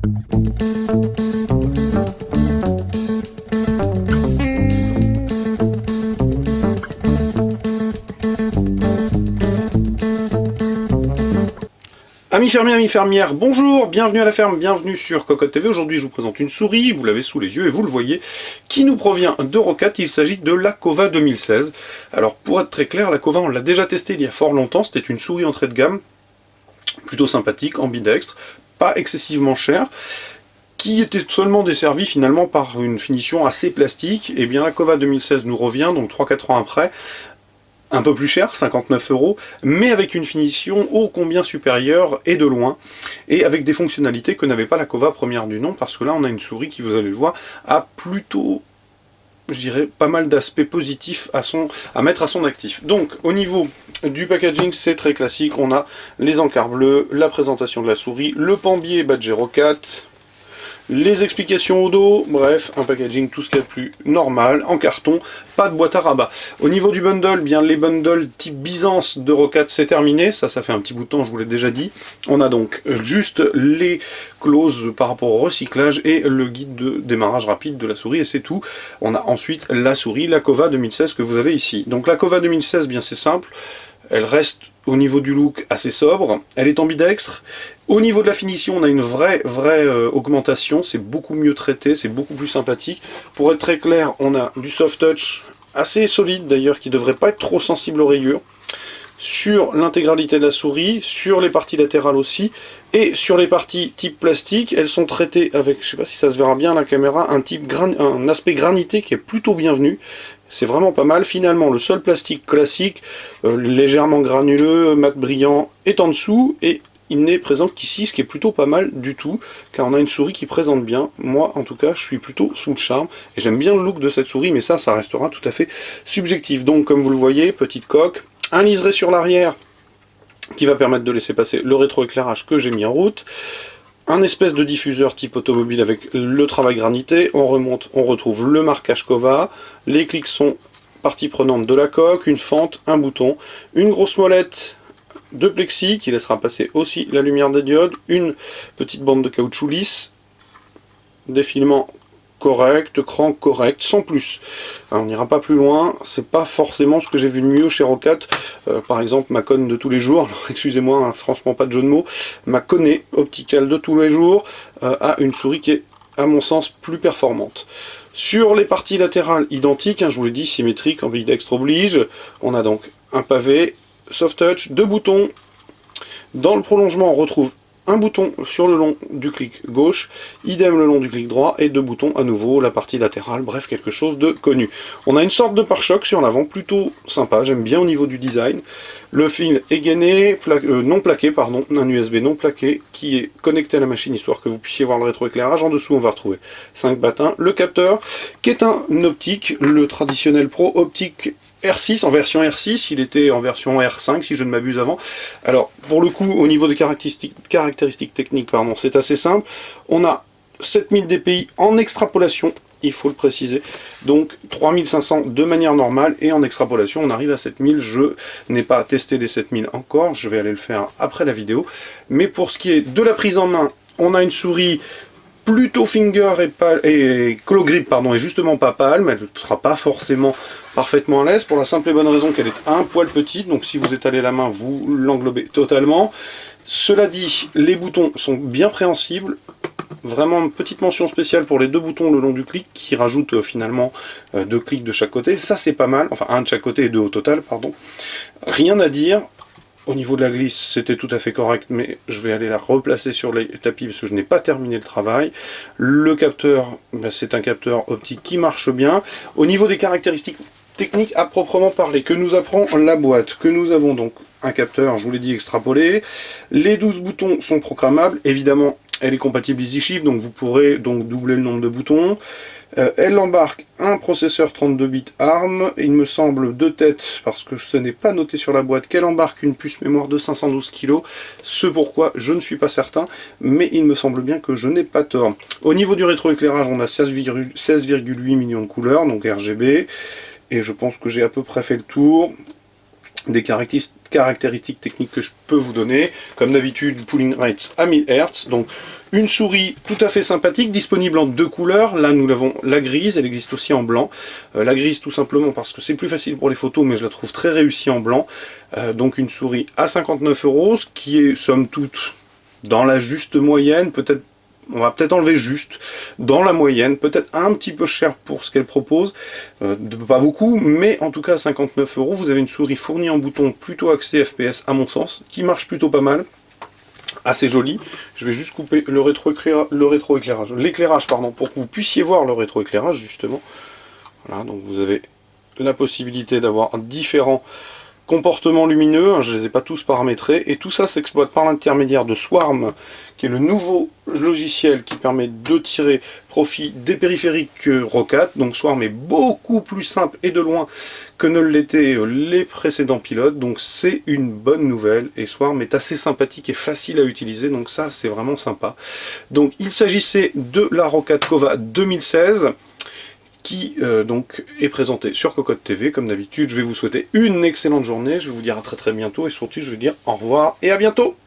Amis fermiers, amis fermières, bonjour, bienvenue à la ferme, bienvenue sur Cocotte TV. Aujourd'hui je vous présente une souris, vous l'avez sous les yeux et vous le voyez, qui nous provient d'Eurocat. Il s'agit de la Cova 2016. Alors pour être très clair, la Cova on l'a déjà testée il y a fort longtemps, c'était une souris entrée de gamme, plutôt sympathique, ambidextre, pas excessivement chère, qui était seulement desservie finalement par une finition assez plastique. Et bien la Cova 2016 nous revient, donc 3-4 ans après, un peu plus cher, 59 €, mais avec une finition ô combien supérieure et de loin, et avec des fonctionnalités que n'avait pas la Cova première du nom, parce que là on a une souris qui, vous allez le voir, a plutôt, je dirais, pas mal d'aspects positifs à mettre à son actif. Donc au niveau du packaging, c'est très classique, on a les encarts bleus, la présentation de la souris, le pambier badge Eurocat, les explications au dos, bref, un packaging tout ce qu'il y a de plus normal, en carton, pas de boîte à rabat. Au niveau du bundle, bien les bundles type Byzance d'Eurocat, c'est terminé, ça fait un petit bout de temps, je vous l'ai déjà dit. On a donc juste les clauses par rapport au recyclage et le guide de démarrage rapide de la souris, et c'est tout. On a ensuite la souris, la Cova 2016 que vous avez ici. Donc la Cova 2016, bien c'est simple, elle reste au niveau du look assez sobre, elle est ambidextre. Au niveau de la finition, on a une vraie augmentation, c'est beaucoup mieux traité, c'est beaucoup plus sympathique. Pour être très clair, on a du soft touch assez solide d'ailleurs, qui ne devrait pas être trop sensible aux rayures, sur l'intégralité de la souris, sur les parties latérales aussi, et sur les parties type plastique, elles sont traitées avec, je ne sais pas si ça se verra bien à la caméra, un aspect granité qui est plutôt bienvenu. C'est vraiment pas mal. Finalement, le seul plastique classique, légèrement granuleux, mat brillant, est en dessous, et il n'est présent qu'ici, ce qui est plutôt pas mal du tout, car on a une souris qui présente bien. Moi, en tout cas, je suis plutôt sous le charme, et j'aime bien le look de cette souris, mais ça restera tout à fait subjectif. Donc, comme vous le voyez, petite coque, un liseré sur l'arrière, qui va permettre de laisser passer le rétroéclairage que j'ai mis en route, un espèce de diffuseur type automobile avec le travail granité, on remonte, on retrouve le marquage Cova, les clics sont partie prenante de la coque, une fente, un bouton, une grosse molette de plexi qui laissera passer aussi la lumière des diodes, une petite bande de caoutchouc lisse, défilement correct, cran correct, sans plus. Alors, on n'ira pas plus loin, c'est pas forcément ce que j'ai vu de mieux chez Eurocat. Par exemple, ma conne de tous les jours, excusez-moi, hein, franchement pas de jeu de mots, ma Conné opticale de tous les jours a une souris qui est, à mon sens, plus performante. Sur les parties latérales identiques, hein, je vous l'ai dit, symétrique, ambidextre oblige, on a donc un pavé, soft touch, deux boutons. Dans le prolongement, on retrouve un bouton sur le long du clic gauche, idem le long du clic droit, et deux boutons à nouveau, la partie latérale, bref, quelque chose de connu. On a une sorte de pare-choc sur l'avant, plutôt sympa, j'aime bien au niveau du design. Le fil est gainé, non plaqué, pardon, un USB non plaqué, qui est connecté à la machine, histoire que vous puissiez voir le rétroéclairage. En dessous, on va retrouver 5 battins, le capteur, qui est un optique, le traditionnel Pro Optique R6, en version R6, il était en version R5 si je ne m'abuse avant. Alors pour le coup, au niveau des caractéristiques techniques, pardon, c'est assez simple. On a 7000 dpi en extrapolation, il faut le préciser, donc 3500 de manière normale, et en extrapolation on arrive à 7000. Je n'ai pas testé les 7000 encore, je vais aller le faire après la vidéo. Mais pour ce qui est de la prise en main, on a une souris plutôt finger et claw grip, pardon, et justement pas palme. Elle ne sera pas forcément parfaitement à l'aise, pour la simple et bonne raison qu'elle est un poil petite, donc si vous étalez la main, vous l'englobez totalement. Cela dit, les boutons sont bien préhensibles, vraiment une petite mention spéciale pour les deux boutons le long du clic, qui rajoutent finalement 2 clics de chaque côté, ça c'est pas mal, enfin un de chaque côté et 2 au total, pardon. Rien à dire. Au niveau de la glisse, c'était tout à fait correct, mais je vais aller la replacer sur les tapis parce que je n'ai pas terminé le travail. Le capteur, ben c'est un capteur optique qui marche bien. Au niveau des caractéristiques techniques à proprement parler, que nous apprend la boîte, que nous avons donc un capteur, je vous l'ai dit, extrapolé. Les 12 boutons sont programmables, évidemment elle est compatible EasyShift, donc vous pourrez donc doubler le nombre de boutons. Elle embarque un processeur 32 bits ARM, il me semble de tête, parce que ce n'est pas noté sur la boîte, qu'elle embarque une puce mémoire de 512 kg, ce pourquoi je ne suis pas certain, mais il me semble bien que je n'ai pas tort. Au niveau du rétroéclairage, on a 16,8 millions de couleurs, donc RGB, et je pense que j'ai à peu près fait le tour. Des caractéristiques techniques que je peux vous donner. Comme d'habitude, pulling rates à 1000 Hz. Donc une souris tout à fait sympathique, disponible en 2 couleurs. Là nous avons la grise, elle existe aussi en blanc. La grise tout simplement parce que c'est plus facile pour les photos, mais je la trouve très réussie en blanc. Donc une souris à 59 €, ce qui est somme toute dans la juste moyenne, peut-être. On va peut-être enlever juste dans la moyenne, peut-être un petit peu cher pour ce qu'elle propose, pas beaucoup, mais en tout cas à 59 €, vous avez une souris fournie en bouton plutôt axée FPS à mon sens, qui marche plutôt pas mal, assez jolie. Je vais juste couper l'éclairage pardon, pour que vous puissiez voir le rétroéclairage justement. Voilà, donc vous avez la possibilité d'avoir différents comportements lumineux, je ne les ai pas tous paramétrés, et tout ça s'exploite par l'intermédiaire de Swarm, qui est le nouveau logiciel qui permet de tirer profit des périphériques Roccat. Donc Swarm est beaucoup plus simple et de loin que ne l'étaient les précédents pilotes, donc c'est une bonne nouvelle, et Swarm est assez sympathique et facile à utiliser, donc ça c'est vraiment sympa. Donc il s'agissait de la Roccat Kova 2016, qui donc est présenté sur Cocotte TV. Comme d'habitude, je vais vous souhaiter une excellente journée, je vais vous dire à très bientôt, et surtout je vais vous dire au revoir et à bientôt.